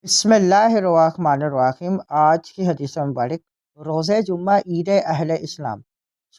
بسم اللہ الرحمن الرحیم۔ آج کی حدیث مبارک روزہ جمعہ عید اہل اسلام،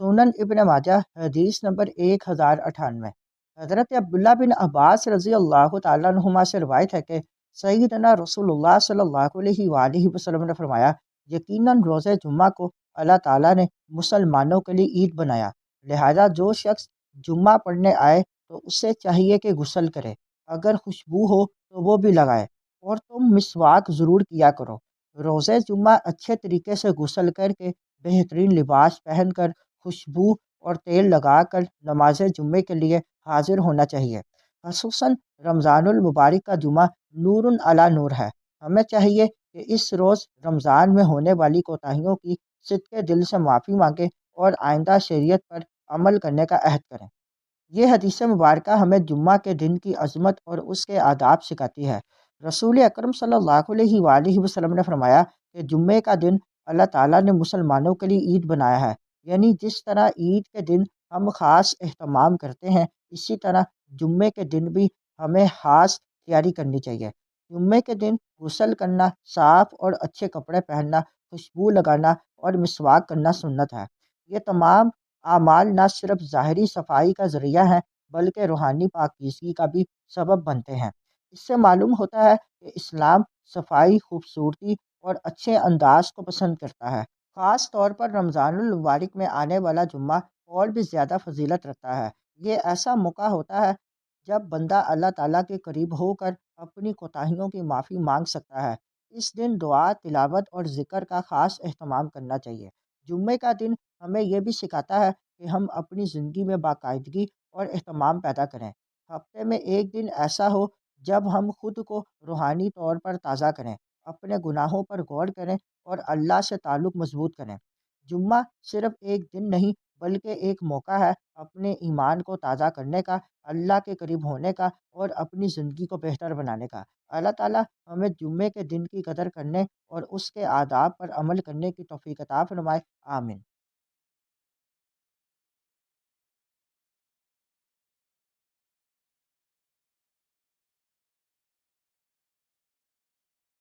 سنن ابن ماجہ، حدیث نمبر 1098۔ حضرت عبداللہ بن عباس رضی اللہ تعالیٰ عنہما سے روایت ہے کہ سیدنا رسول اللہ صلی اللہ علیہ وآلہ وسلم نے فرمایا، یقیناً روزہ جمعہ کو اللہ تعالیٰ نے مسلمانوں کے لیے عید بنایا، لہذا جو شخص جمعہ پڑھنے آئے تو اسے چاہیے کہ غسل کرے، اگر خوشبو ہو تو وہ بھی لگائے، اور تم مسواک ضرور کیا کرو۔ روزہ جمعہ اچھے طریقے سے غسل کر کے، بہترین لباس پہن کر، خوشبو اور تیل لگا کر نماز جمعے کے لیے حاضر ہونا چاہیے۔ خصوصاً رمضان المبارک کا جمعہ نور علی نور ہے۔ ہمیں چاہیے کہ اس روز رمضان میں ہونے والی کوتاہیوں کی صدقے دل سے معافی مانگیں اور آئندہ شریعت پر عمل کرنے کا عہد کریں۔ یہ حدیث مبارکہ ہمیں جمعہ کے دن کی عظمت اور اس کے آداب سکھاتی ہے۔ رسول اکرم صلی اللہ علیہ وآلہ وسلم نے فرمایا کہ جمعے کا دن اللہ تعالیٰ نے مسلمانوں کے لیے عید بنایا ہے، یعنی جس طرح عید کے دن ہم خاص اہتمام کرتے ہیں، اسی طرح جمعے کے دن بھی ہمیں خاص تیاری کرنی چاہیے۔ جمعے کے دن غسل کرنا، صاف اور اچھے کپڑے پہننا، خوشبو لگانا اور مسواک کرنا سنت ہے۔ یہ تمام اعمال نہ صرف ظاہری صفائی کا ذریعہ ہیں بلکہ روحانی پاکیزگی کا بھی سبب بنتے ہیں۔ اس سے معلوم ہوتا ہے کہ اسلام صفائی، خوبصورتی اور اچھے انداز کو پسند کرتا ہے۔ خاص طور پر رمضان المبارک میں آنے والا جمعہ اور بھی زیادہ فضیلت رکھتا ہے۔ یہ ایسا موقع ہوتا ہے جب بندہ اللہ تعالیٰ کے قریب ہو کر اپنی کوتاہیوں کی معافی مانگ سکتا ہے۔ اس دن دعا، تلاوت اور ذکر کا خاص اہتمام کرنا چاہیے۔ جمعے کا دن ہمیں یہ بھی سکھاتا ہے کہ ہم اپنی زندگی میں باقاعدگی اور اہتمام پیدا کریں۔ ہفتے میں ایک دن ایسا ہو جب ہم خود کو روحانی طور پر تازہ کریں، اپنے گناہوں پر غور کریں اور اللہ سے تعلق مضبوط کریں۔ جمعہ صرف ایک دن نہیں بلکہ ایک موقع ہے اپنے ایمان کو تازہ کرنے کا، اللہ کے قریب ہونے کا اور اپنی زندگی کو بہتر بنانے کا۔ اللہ تعالیٰ ہمیں جمعے کے دن کی قدر کرنے اور اس کے آداب پر عمل کرنے کی توفیق عطا فرمائے۔ آمین۔